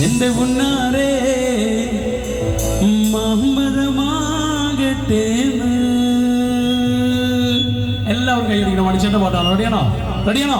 എന്റെ മുന്നാരെ മാമ്പഴമാകട്ടെ. എല്ലാവരും കൈയടിക്കണം. മണിച്ചേട്ടന്റെ പാട്ടാണ്. റെഡിയാണോ? റെഡിയാണോ?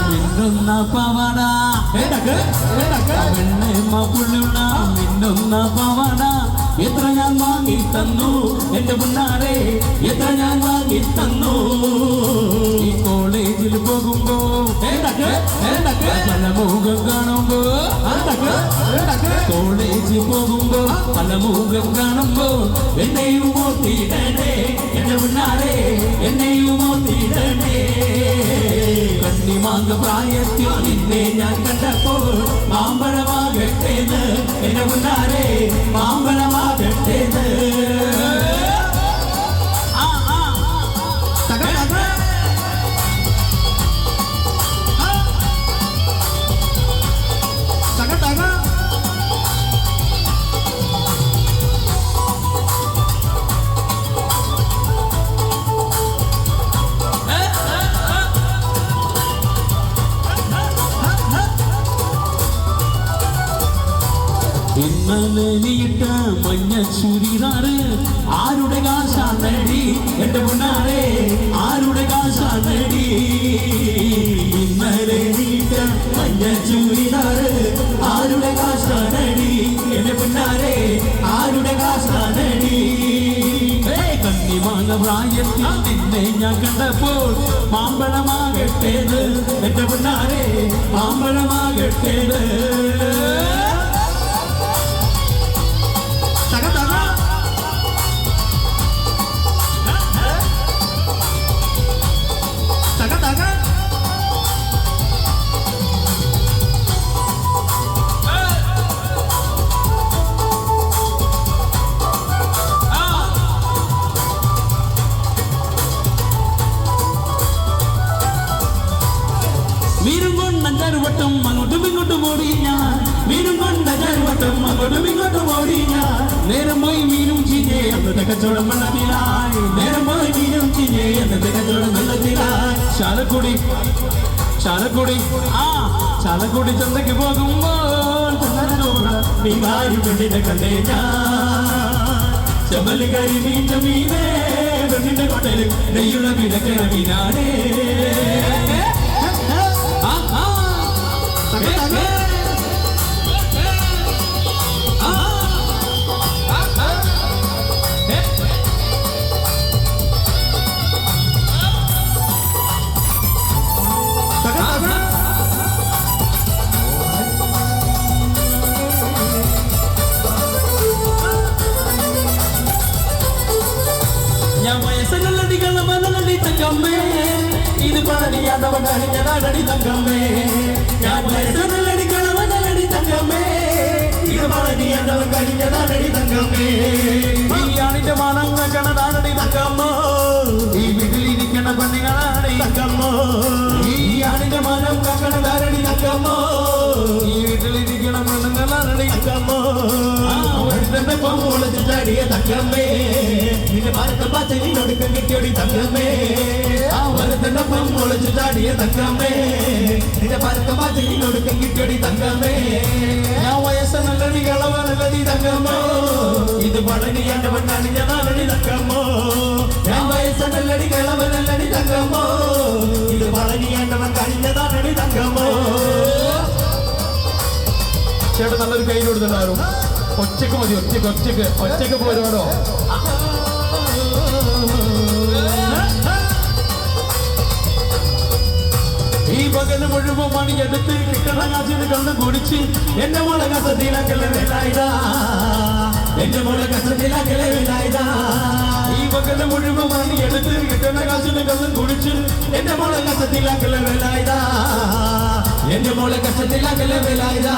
മിന്നുന്ന പവട മിന്നുന്ന പവട എത്ര ഞാൻ വാങ്ങി തന്നു എന്റെ മുന്നാരെ, എത്ര ഞാൻ വാങ്ങി തന്നു. ഈ കോളേജിൽ പോകുമ്പോ പല മുഖം കാണുമ്പോ, കോളേജിൽ പോകുമ്പോ പല മുഖം കാണുമ്പോ എന്നെയും ഓർത്തിടണേ എന്റെ മുന്നാരെ, എന്നെയും ഓർത്തിടണേ. കണ്ണിമാങ്ക പ്രായത്തിൽ നിന്നെ ഞാൻ കണ്ടപ്പോൾ മാമ്പഴമാകട്ടേന്ന് എന്റെ മുന്നാരെ, മാമ്പഴമാകട്ടേന്ന്. ഇന്നലെ നീട്ട മഞ്ഞ ചുരിദാറ് ആരുടെ കാശാണടി എന്റെ മുന്നാരെ, ആരുടെ കാശാണടി. ഇന്നലെ നീട്ട മഞ്ഞ ചുരിദാറ് ആരുടെ കാശാണടി എന്റെ മുന്നാരെ, ആരുടെ കാശാണടി. കണ്ണിമാങ്ങ പ്രായത്തിൽ നിന്നെ ഞാൻ കണ്ടപ്പോൾ മാമ്പഴമാകട്ടേത് എന്റെ മുന്നാരെ, മാമ്പഴമാകട്ടേത്. വീരും കൊണ്ടഞ്ചാറുവട്ടം അങ്ങോട്ടും ഇങ്ങോട്ടും ഓടി ഞാൻ, വീരും കൊണ്ടഞ്ചാറുവട്ടം അങ്ങോട്ടും ഇങ്ങോട്ടും ഓടി ഞാൻ. നേരം പോയി മീനും ചീഞ്ഞേ അന്നത്തെ കച്ചവടം വെള്ളത്തിലായി, നേരം പോയി മീനും ചീഞ്ഞേ അന്നത്തെ കച്ചവടം വെള്ളത്തിലായി. ചാലക്കുടി ചാലക്കുടി ചാലക്കുടി ചന്തയ്ക്ക് പോകുമ്പോൾ നീ മാറി പെണ്ണിനെ കണ്ടേ ഞാൻ. ചെമ്മലുകാരി മീൻ്റെ മീനേ പെണ്ണിന്റെ കൊട്ടല് നെയ്യുള്ള മീനക്കര മീനാണേ. ഞാൻ വയസ്സനല്ലടി കള്ളമനല്ലടി തങ്കമ്മേ, ഇത് പഴനിയാണ്ടവൻ കഴിഞ്ഞതാണടി തങ്കമ്മേ. ഞാൻ വയസ്സനല്ലടി കള്ളമനല്ലടി തങ്കമ്മേ, ഇത് പഴനിയാണ്ടവൻ കഴിഞ്ഞതാണടി തങ്കമ്മേ. ഈ ആണിന്റെ മണം കണതാണടി തങ്കമ്മ, ഈ വീട്ടിലിരിക്കണ പെണ്ണുങ്ങളാണടി തങ്കമ്മ. ഈ ആണിന്റെ മനം കണതാരടി തങ്കമ്മ, ഈ വീട്ടിലിരിക്കണ പെണ്ണുങ്ങളാണടി തങ്കമ്മ. ചാടിയ തങ്കമ്മേ, നിന്റെ ഭാരത പാച്ചലിനൊടുക്കം കിട്ടിയൊടി തങ്കമ്മേ. വരത്തണ്ടപ്പം മുളച്ചു ചാടിയ തങ്കമ്മേ, നിന്റെ ഭാരത പാച്ചലിനൊടുക്കം കിട്ടിയൊടി തങ്കമ്മേ. ഞാൻ വയസ്സനല്ലടി കളവനല്ലടി തങ്കമ്മോ, ഇത് പഴനിയാണ്ടവൻ കാണിഞ്ഞതാണടി തങ്കമ്മോ. ഞാൻ വയസ്സനല്ലടി കളവനല്ലടി തങ്കമ്മോ, ഇത് പഴനിയാണ്ടവൻ കാണിഞ്ഞതാണടി തങ്കമ്മോ. ചേട്ടൻ നല്ലൊരു കയ്യിൽ കൊടുത്തിട്ടുണ്ടായിരുന്നു. ഒറ്റക്ക് മതി, ഒറ്റക്ക് ഒറ്റക്ക് ഒറ്റക്ക് പോരുവാടോ. ഈ പകല് മുഴുവൻ പണിയെടുത്ത് കിട്ടണ കാശിന് കണ്ണ് കുടിച്ച് എന്റെ മോളെ കസത്തിലാക്കലെ വേലായിതാ, എന്റെ മോളെ കസത്തിലാക്കലെ വേലായിതാ. ഈ പകല് മുഴുവൻ പണിയെടുത്ത് കിട്ടുന്ന കാശിന് കള്ളം കുടിച്ച് എന്റെ മോളെ കഷ്ടത്തിലാക്കല വേലായതാ എന്റെ മോളെ കഷ്ടത്തിലാക്കല വേലായതാ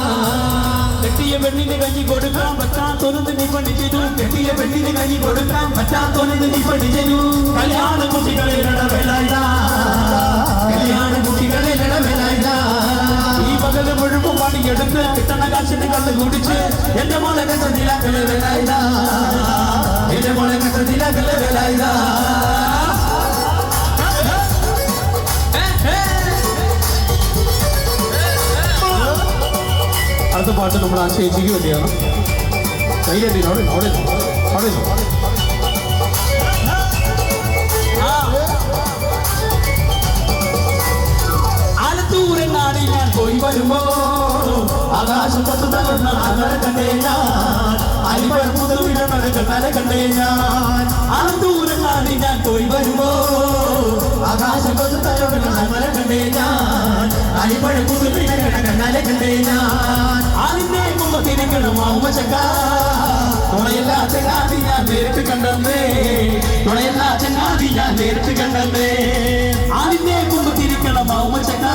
കെട്ടിയ പെണ്ണിന് കഞ്ഞി കൊടുക്കാൻ പറ്റാത്തൊന്നത് നീ പണി ചെയ്തു കെട്ടിയ പെണ്ണിന് കഞ്ഞി കൊടുക്കാൻ പറ്റാത്തൊന്നത് നീ പണി ചെയ്തു കല്യാണ കുട്ടികളെ വേലായതാ കല്യാണ കുട്ടികളെ വേലായതാ ഈ പകല് മുഴുവൻ പണിയെടുത്ത് കിട്ടുന്ന കാശിന് കള്ള് കുടിച്ച് എന്റെ മോളെ കഷ്ടത്തിലാക്കല വേലായതാ എന്റെ മോളെ കഷ്ടത്തിലാക്കല വേലായതാ അടുത്ത പാട്ട് നമ്മുടെ ആ ചേച്ചിക്ക് വേണ്ടിയാണ് ആലത്തൂരെങ്ങാടി ഞാൻ പോയി വരുമ്പോ ആകാശം തൊട്ട് തകർന്ന കണ്ടേ ഞാൻ കണ്ടേ ഞാൻ ആലത്തൂരെങ്ങാടി ഞാൻ പോയി വരുമ്പോ ആകാശം തൊട്ട് തകർന്ന കണ്ടേ ഞാൻ കണ്ടേ ഞാൻ അതിന്റെ മുമ്പത്തിരിക്കണം ഉമ്മച്ചക്ക തുണയല്ല ചങ്ങാതി ഞാൻ നേരിട്ട് കണ്ടേ തുണയല്ല ചങ്ങാതി ഞാൻ നേരിട്ട് കണ്ടേ അതിന്റെ മുമ്പത്തിരിക്കണം ഉമ്മച്ചക്ക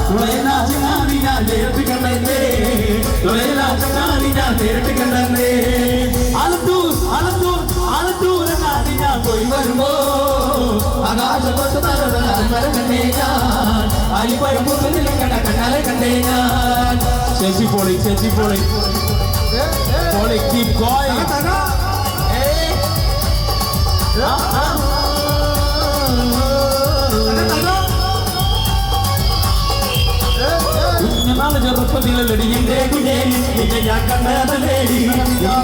തുണയല്ല ചങ്ങാതി ഞാൻ നേരിട്ട് കണ്ടേ തുണയല്ല ചങ്ങാതി ഞാൻ നേരിട്ട് കണ്ടേ ആലത്തൂരെങ്ങാടി ഞാൻ പോയി വരുമ്പോ ആകാശം തൊട്ട് തകർന്ന കണ്ടേ ഞാൻ കണ്ടേ ഞാൻ ചേച്ചി പോളി keep going കുഞ്ഞനാള് ചെറുപ്പത്തിലടി എന്റെ കുഞ്ഞേലി നിന്നെ ഞാൻ കണ്ടതല്ലേടി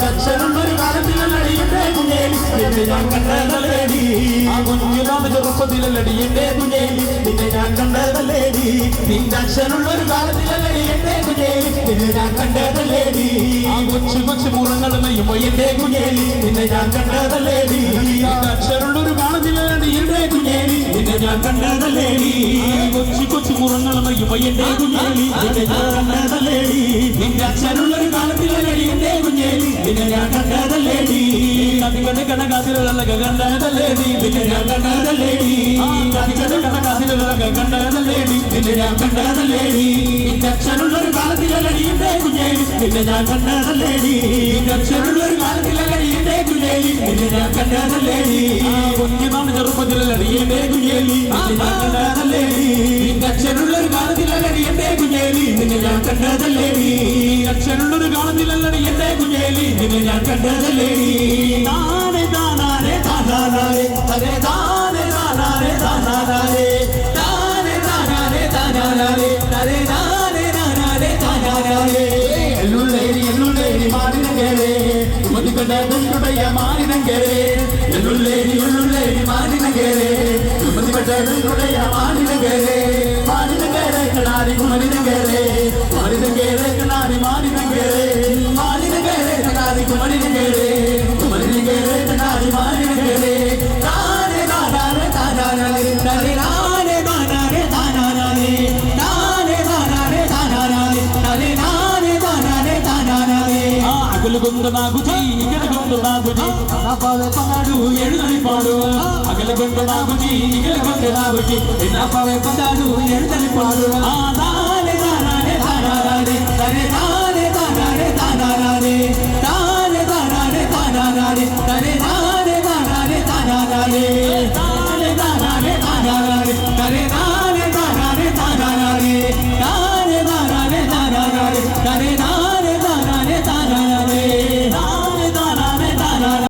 അച്ഛനുള്ളൊരു കാലത്തിലടി എന്റെ കുഞ്ഞേലി നിന്നെ ഞാൻ കണ്ടതല്ലേടി ആ കുഞ്ഞനാള് ചെറുപ്പത്തിലടി എന്റെ കുഞ്ഞേലി നിന്നെ ഞാൻ കണ്ടതല്ലേടി നിന്റെ അച്ഛനുള്ളൊരു കാലത്തിലടി എന്റെ കുഞ്ഞേലി നിന്നെ ഞാൻ കണ്ടതല്ലേടി ആ കൊച്ചു മുറങ്ങൾ നെയ്യുമ്പോ എന്റെ കുഞ്ഞേലി നിന്നെ ഞാൻ കണ്ടതല്ലേടി അച്ഛനുള്ളൊരു കാലത്തിലടി എന്റെ കുഞ്ഞേലി നിന്നെ ഞാൻ കണ്ടതല്ലേടി കൊച്ചു മുറങ്ങൾ നെയ്യുമ്പോ എന്റെ കുഞ്ഞേലി നിന്നെ ഞാൻ കണ്ടതല്ലേടി നിന്റെ അച്ഛനുള്ളൊരു കാലത്തിലടി എന്റെ കുഞ്ഞേലി നിന്നെ ഞാൻ കണ്ടതല്ലേടി കണക്കാതിലുള്ള കണ്ടതല്ലേടി നിന്നെ ഞാൻ കണ്ടതല്ലേടി കണക്കാതിലുള്ള കണ്ടതല്ലേടി നിന്നെ ഞാൻ കണ്ടതല്ലേടി നിന്റെ അച്ഛനുള്ളൊരു കാലത്തിലടി എന്റെ കുഞ്ഞേലി നിന്നെ ഞാൻ കണ്ടതല്ലേടി നിന്റെ അച്ഛനുള്ളൊരു കാലത്തിലടി എന്റെ കുഞ്ഞേലി നിന്നെ ഞാൻ കണ്ടതല്ലേടി കുഞ്ഞിനാണ് ചെറുപ്പത്തിലടി എന്റെ കുഞ്ഞേലി നിന്നെ ഞാൻ കണ്ടതല്ലേടി നിന്റെ അച്ഛനുള്ളൊരു കാലത്തിലടി എന്റെ കുഞ്ഞേലി നിന്നെ ഞാൻ കണ്ടതല്ലേടി അച്ഛനുള്ളൊരു കാലത്തിലടി എന്റെ കുഞ്ഞേലി നിന്നെ ഞാൻ കണ്ടതല്ലേടി താനെ താനാരെ താനാരെ തരെ താനെ താനാരെ താനാരെ താനെ താനാരെ താനാരെ തരെ താനെ താനാരെ താനാരെ എല്ലുള്ളേരി മാറിനങ്കേരെ മതിപ്പെട്ട മാറിനങ്കേരെ എല്ലുള്ളേരി മാറിനങ്കേരെ മതിപ്പെട്ട മാറിനങ്കേരെ മാറിനങ്കേരെ കണാരി കുമരിനങ്കേരെ മാറിനങ്കേരെ കണാരി മാറിനങ്കേരെ മാറിനങ്കേരെ കണാരി കുമരിനങ്കേരെ കുമരിനങ്കേരെ കണാരി മാറിനങ്കേരെ താനെ താനാരെ താനാരെ തരെ താനെ താനാരെ താനാരെ താനെ താനാരെ താനാരെ തരെ താനെ താനാരെ താനാരെ അകല് കൊണ്ട് നാകുജി ഇകല് കൊണ്ട് നാകുജി അപ്പാവെ പാടു എഴുതലി പാടു അകല് കൊണ്ട് നാകുജി ഇകല് കൊണ്ട് നാകുജി അപ്പാവെ പാടു എഴുതലി പാടു താനെ താനാരെ താനാരെ തരെ താനെ താനാരെ താനാരെ